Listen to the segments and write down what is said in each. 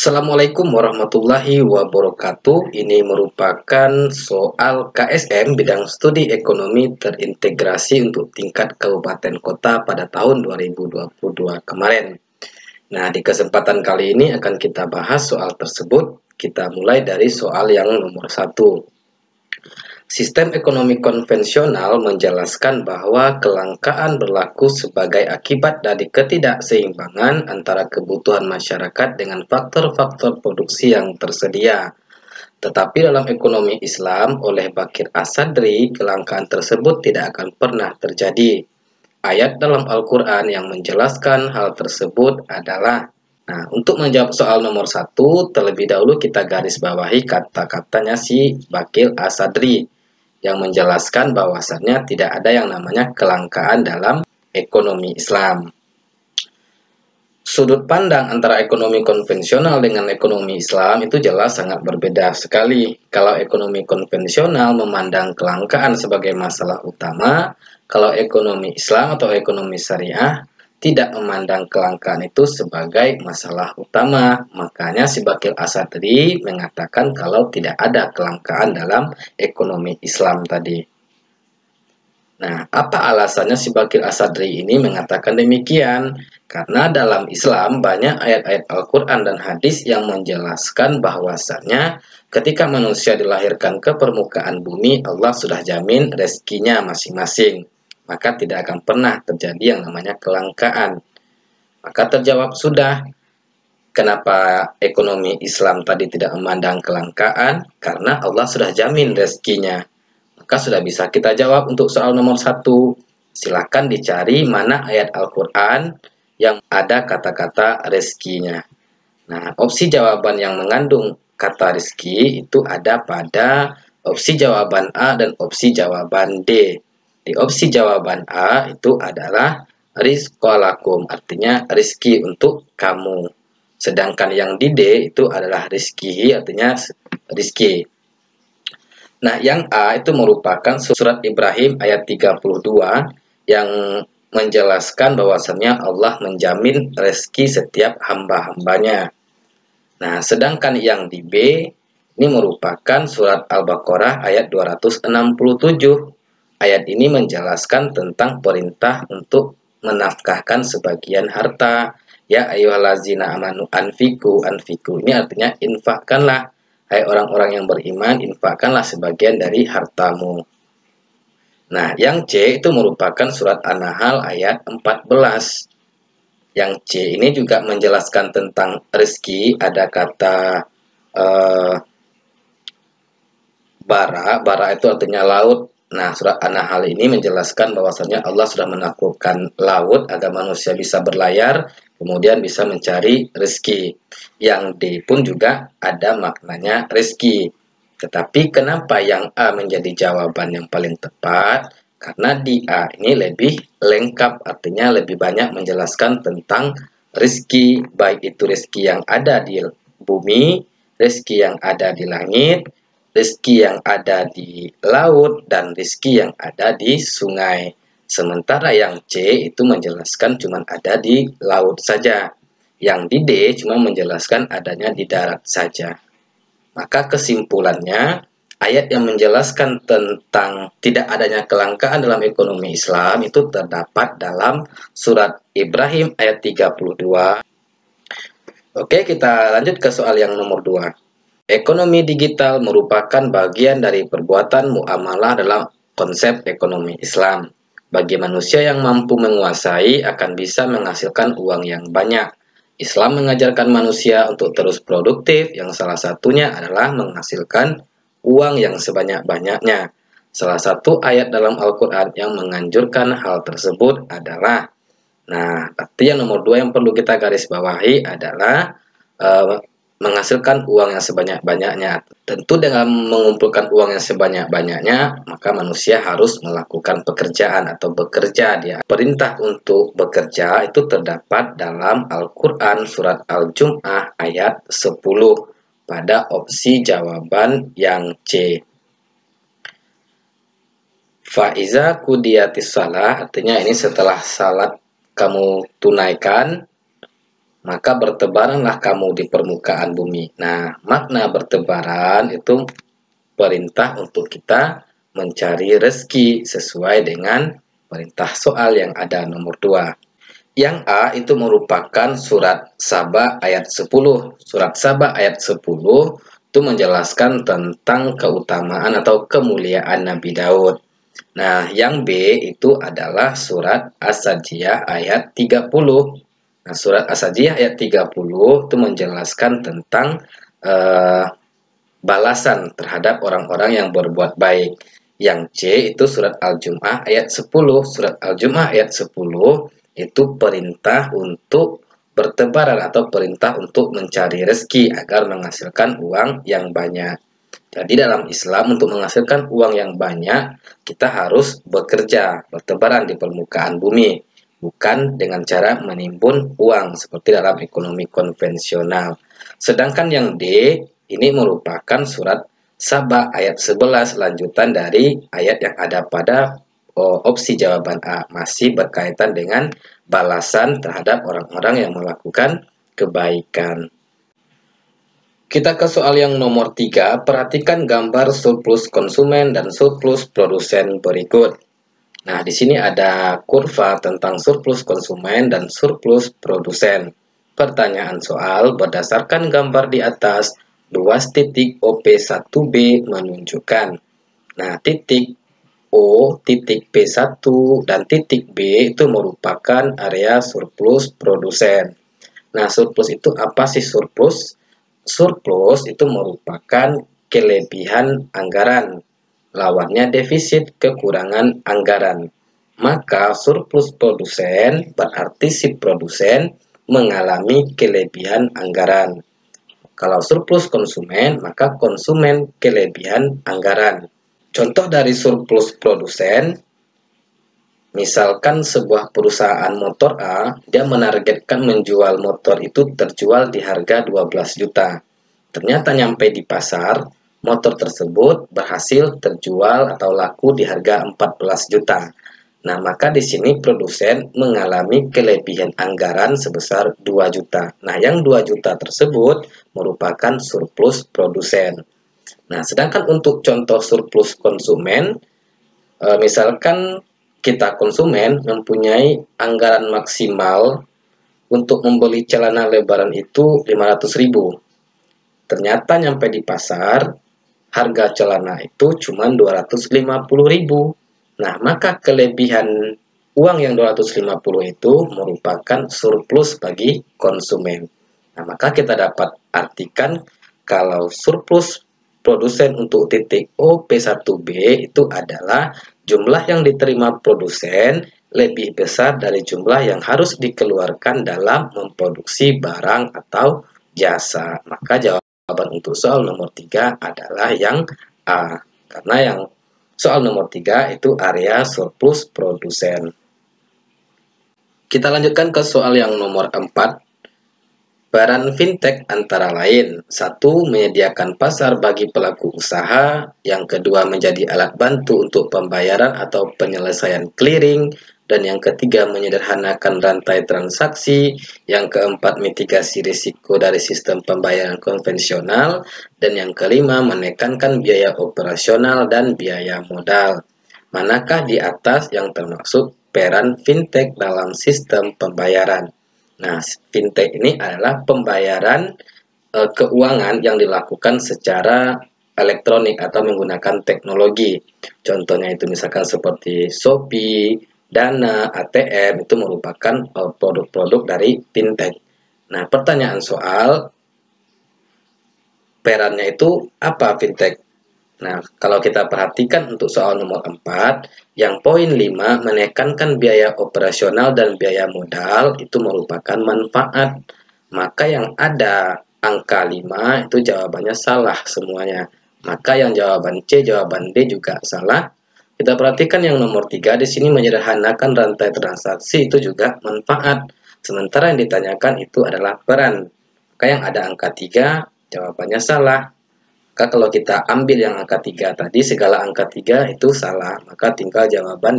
Assalamualaikum warahmatullahi wabarakatuh. Ini merupakan soal KSM bidang studi ekonomi terintegrasi untuk tingkat kabupaten kota pada tahun 2022 kemarin. Nah, di kesempatan kali ini akan kita bahas soal tersebut. Kita mulai dari soal yang nomor 1. Sistem ekonomi konvensional menjelaskan bahwa kelangkaan berlaku sebagai akibat dari ketidakseimbangan antara kebutuhan masyarakat dengan faktor-faktor produksi yang tersedia. Tetapi dalam ekonomi Islam, oleh Bakir As-Sadri, kelangkaan tersebut tidak akan pernah terjadi. Ayat dalam Al-Quran yang menjelaskan hal tersebut adalah, nah, untuk menjawab soal nomor 1, terlebih dahulu kita garis bawahi kata-katanya si Bakir As-Sadri yang menjelaskan bahwasannya tidak ada yang namanya kelangkaan dalam ekonomi Islam. Sudut pandang antara ekonomi konvensional dengan ekonomi Islam itu jelas sangat berbeda sekali. Kalau ekonomi konvensional memandang kelangkaan sebagai masalah utama, kalau ekonomi Islam atau ekonomi syariah tidak memandang kelangkaan itu sebagai masalah utama. Makanya si Bakir As-Sadri mengatakan kalau tidak ada kelangkaan dalam ekonomi Islam tadi. Nah, apa alasannya si Bakir As-Sadri ini mengatakan demikian? Karena dalam Islam banyak ayat-ayat Al-Quran dan hadis yang menjelaskan bahwasannya ketika manusia dilahirkan ke permukaan bumi, Allah sudah jamin rezekinya masing-masing. Maka tidak akan pernah terjadi yang namanya kelangkaan. Maka terjawab sudah, kenapa ekonomi Islam tadi tidak memandang kelangkaan? Karena Allah sudah jamin rezekinya. Maka sudah bisa kita jawab untuk soal nomor 1. Silahkan dicari mana ayat Al-Quran yang ada kata-kata rezekinya. Nah, opsi jawaban yang mengandung kata rezeki itu ada pada opsi jawaban A dan opsi jawaban D. Di opsi jawaban A itu adalah rizqalakum, artinya rezeki untuk kamu. Sedangkan yang di D itu adalah rizki, artinya rezeki. Nah, yang A itu merupakan surat Ibrahim ayat 32 yang menjelaskan bahwasannya Allah menjamin rezeki setiap hamba-hambanya. Nah, sedangkan yang di B ini merupakan surat Al-Baqarah ayat 267. Ayat ini menjelaskan tentang perintah untuk menafkahkan sebagian harta. Ya ayyuhallazina amanu anfiku. Anfiku ini artinya infakkanlah. Hai orang-orang yang beriman, infakkanlah sebagian dari hartamu. Nah, yang C itu merupakan surat An-Nahl ayat 14. Yang C ini juga menjelaskan tentang rezeki, ada kata bara itu artinya laut. Nah, surat An-Nahl ini menjelaskan bahwasanya Allah sudah menaklukkan laut agar manusia bisa berlayar, kemudian bisa mencari rezeki. Yang D pun juga ada maknanya rezeki. Tetapi kenapa yang A menjadi jawaban yang paling tepat? Karena di A ini lebih lengkap, artinya lebih banyak menjelaskan tentang rezeki, baik itu rezeki yang ada di bumi, rezeki yang ada di langit, rezeki yang ada di laut, dan rezeki yang ada di sungai. Sementara yang C itu menjelaskan cuma ada di laut saja. Yang di D cuma menjelaskan adanya di darat saja. Maka kesimpulannya, ayat yang menjelaskan tentang tidak adanya kelangkaan dalam ekonomi Islam itu terdapat dalam surat Ibrahim ayat 32. Oke, kita lanjut ke soal yang nomor 2. Ekonomi digital merupakan bagian dari perbuatan muamalah dalam konsep ekonomi Islam. Bagi manusia yang mampu menguasai akan bisa menghasilkan uang yang banyak. Islam mengajarkan manusia untuk terus produktif, yang salah satunya adalah menghasilkan uang yang sebanyak-banyaknya. Salah satu ayat dalam Al-Quran yang menganjurkan hal tersebut adalah, nah, arti yang nomor 2 yang perlu kita garis bawahi adalah menghasilkan uang yang sebanyak-banyaknya. Tentu dengan mengumpulkan uang yang sebanyak-banyaknya, maka manusia harus melakukan pekerjaan atau bekerja. Dia perintah untuk bekerja itu terdapat dalam Al-Quran surat Al-Jum'ah ayat 10 pada opsi jawaban yang C. Fa'iza kudiyatis shalah, artinya ini setelah salat kamu tunaikan, maka bertebaranlah kamu di permukaan bumi. Nah, makna bertebaran itu perintah untuk kita mencari rezeki sesuai dengan perintah soal yang ada nomor 2. Yang A itu merupakan surat Saba ayat 10. Surat Saba ayat 10 itu menjelaskan tentang keutamaan atau kemuliaan Nabi Daud. Nah, yang B itu adalah surat As-Sajiyah ayat 30. Nah, surat As-Sajiyah ayat 30 itu menjelaskan tentang eh, balasan terhadap orang-orang yang berbuat baik. Yang C itu surat Al-Jum'ah ayat 10. Surat Al-Jum'ah ayat 10 itu perintah untuk bertebaran atau perintah untuk mencari rezeki agar menghasilkan uang yang banyak. Jadi dalam Islam untuk menghasilkan uang yang banyak, kita harus bekerja, bertebaran di permukaan bumi, bukan dengan cara menimbun uang seperti dalam ekonomi konvensional. Sedangkan yang D ini merupakan surat Saba ayat 11 lanjutan dari ayat yang ada pada opsi jawaban A, masih berkaitan dengan balasan terhadap orang-orang yang melakukan kebaikan. Kita ke soal yang nomor 3, perhatikan gambar surplus konsumen dan surplus produsen berikut. Nah, di sini ada kurva tentang surplus konsumen dan surplus produsen. Pertanyaan soal, berdasarkan gambar di atas, luas titik OP1B menunjukkan. Nah, titik O, titik P1, dan titik B itu merupakan area surplus produsen. Nah, surplus itu apa sih surplus? Surplus itu merupakan kelebihan anggaran. Lawannya defisit, kekurangan anggaran. Maka surplus produsen berarti si produsen mengalami kelebihan anggaran. Kalau surplus konsumen, maka konsumen kelebihan anggaran. Contoh dari surplus produsen, misalkan sebuah perusahaan motor A, dia menargetkan menjual motor itu terjual di harga 12 juta. Ternyata nyampe di pasar, motor tersebut berhasil terjual atau laku di harga 14 juta. Nah, maka di sini produsen mengalami kelebihan anggaran sebesar 2 juta. Nah, yang 2 juta tersebut merupakan surplus produsen. Nah, sedangkan untuk contoh surplus konsumen, misalkan kita konsumen mempunyai anggaran maksimal untuk membeli celana lebaran itu 500.000. Ternyata nyampe di pasar, harga celana itu cuma 250.000. Nah, maka kelebihan uang yang 250 itu merupakan surplus bagi konsumen. Nah, maka kita dapat artikan kalau surplus produsen untuk titik OP1B itu adalah jumlah yang diterima produsen lebih besar dari jumlah yang harus dikeluarkan dalam memproduksi barang atau jasa. Maka jawaban untuk soal nomor 3 adalah yang A. Karena yang soal nomor 3 itu area surplus produsen. Kita lanjutkan ke soal yang nomor 4. Peran fintech antara lain, 1. Menyediakan pasar bagi pelaku usaha, yang kedua menjadi alat bantu untuk pembayaran atau penyelesaian clearing, dan yang ketiga menyederhanakan rantai transaksi, yang keempat mitigasi risiko dari sistem pembayaran konvensional, dan yang kelima menekankan biaya operasional dan biaya modal. Manakah di atas yang termasuk peran fintech dalam sistem pembayaran? Nah, fintech ini adalah pembayaran keuangan yang dilakukan secara elektronik atau menggunakan teknologi. Contohnya itu misalkan seperti Shopee, Dana, ATM, itu merupakan produk-produk dari fintech. Nah, pertanyaan soal perannya itu apa fintech? Nah, kalau kita perhatikan untuk soal nomor 4, yang poin 5 menekankan biaya operasional dan biaya modal itu merupakan manfaat. Maka yang ada angka 5 itu jawabannya salah semuanya. Maka yang jawaban C, jawaban D juga salah. Kita perhatikan yang nomor 3 di sini menyederhanakan rantai transaksi itu juga manfaat. Sementara yang ditanyakan itu adalah peran. Maka yang ada angka 3 jawabannya salah. Maka kalau kita ambil yang angka 3 tadi, segala angka 3 itu salah. Maka tinggal jawaban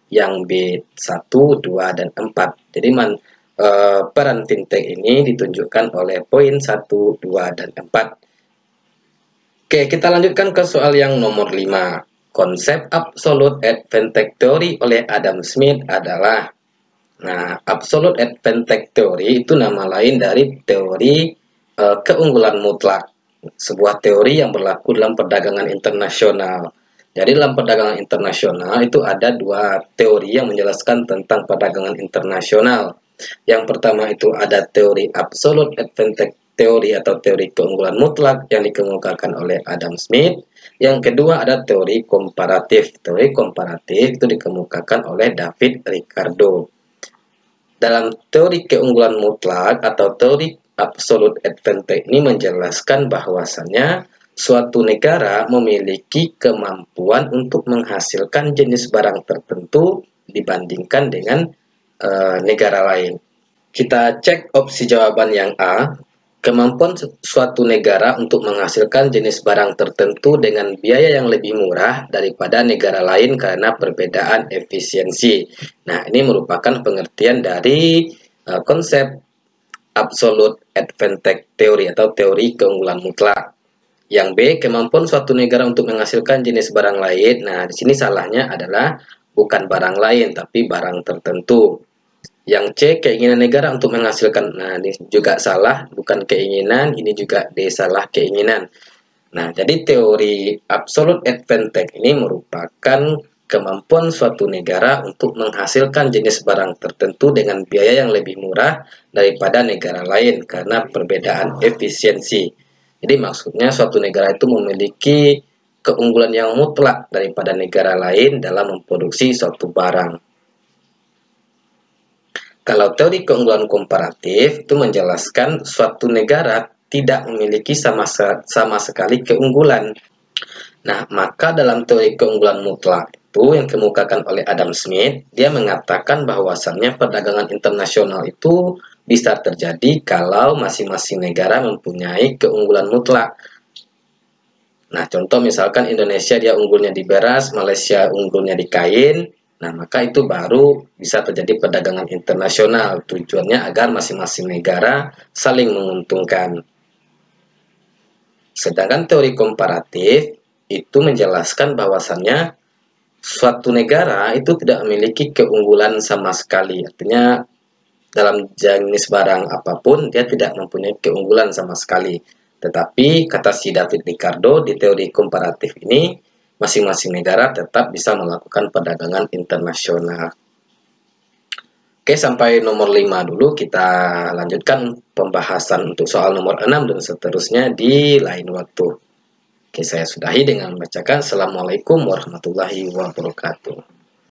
yang B1, 2, dan 4. Jadi peran fintech ini ditunjukkan oleh poin 1, 2, dan 4. Oke, kita lanjutkan ke soal yang nomor 5. Konsep absolute advantage theory oleh Adam Smith adalah, nah, absolute advantage theory itu nama lain dari teori keunggulan mutlak, sebuah teori yang berlaku dalam perdagangan internasional. Jadi dalam perdagangan internasional itu ada dua teori yang menjelaskan tentang perdagangan internasional. Yang pertama itu ada teori absolute advantage theory atau teori keunggulan mutlak yang dikemukakan oleh Adam Smith. Yang kedua ada teori komparatif. Teori komparatif itu dikemukakan oleh David Ricardo. Dalam teori keunggulan mutlak atau teori absolute advantage ini menjelaskan bahwasannya suatu negara memiliki kemampuan untuk menghasilkan jenis barang tertentu dibandingkan dengan negara lain. Kita cek opsi jawaban yang A. Kemampuan suatu negara untuk menghasilkan jenis barang tertentu dengan biaya yang lebih murah daripada negara lain karena perbedaan efisiensi. Nah, ini merupakan pengertian dari konsep absolute advantage theory atau teori keunggulan mutlak. Yang B, kemampuan suatu negara untuk menghasilkan jenis barang lain. Nah, di sini salahnya adalah bukan barang lain, tapi barang tertentu. Yang C, keinginan negara untuk menghasilkan. Nah, ini juga salah, bukan keinginan, ini juga D, salah keinginan. Nah, jadi teori absolute advantage ini merupakan kemampuan suatu negara untuk menghasilkan jenis barang tertentu dengan biaya yang lebih murah daripada negara lain karena perbedaan efisiensi. Jadi maksudnya suatu negara itu memiliki keunggulan yang mutlak daripada negara lain dalam memproduksi suatu barang. Kalau teori keunggulan komparatif itu menjelaskan suatu negara tidak memiliki sama sekali keunggulan. Nah, maka dalam teori keunggulan mutlak itu yang dikemukakan oleh Adam Smith, dia mengatakan bahwasannya perdagangan internasional itu bisa terjadi kalau masing-masing negara mempunyai keunggulan mutlak. Nah, contoh misalkan Indonesia dia unggulnya di beras, Malaysia unggulnya di kain. Nah, maka itu baru bisa terjadi perdagangan internasional. Tujuannya agar masing-masing negara saling menguntungkan. Sedangkan teori komparatif itu menjelaskan bahwasannya suatu negara itu tidak memiliki keunggulan sama sekali. Artinya dalam jenis barang apapun dia tidak mempunyai keunggulan sama sekali. Tetapi kata si David Ricardo di teori komparatif ini, masing-masing negara tetap bisa melakukan perdagangan internasional. Oke, sampai nomor 5 dulu, kita lanjutkan pembahasan untuk soal nomor 6 dan seterusnya di lain waktu. Oke, saya sudahi dengan membacakan Assalamualaikum warahmatullahi wabarakatuh.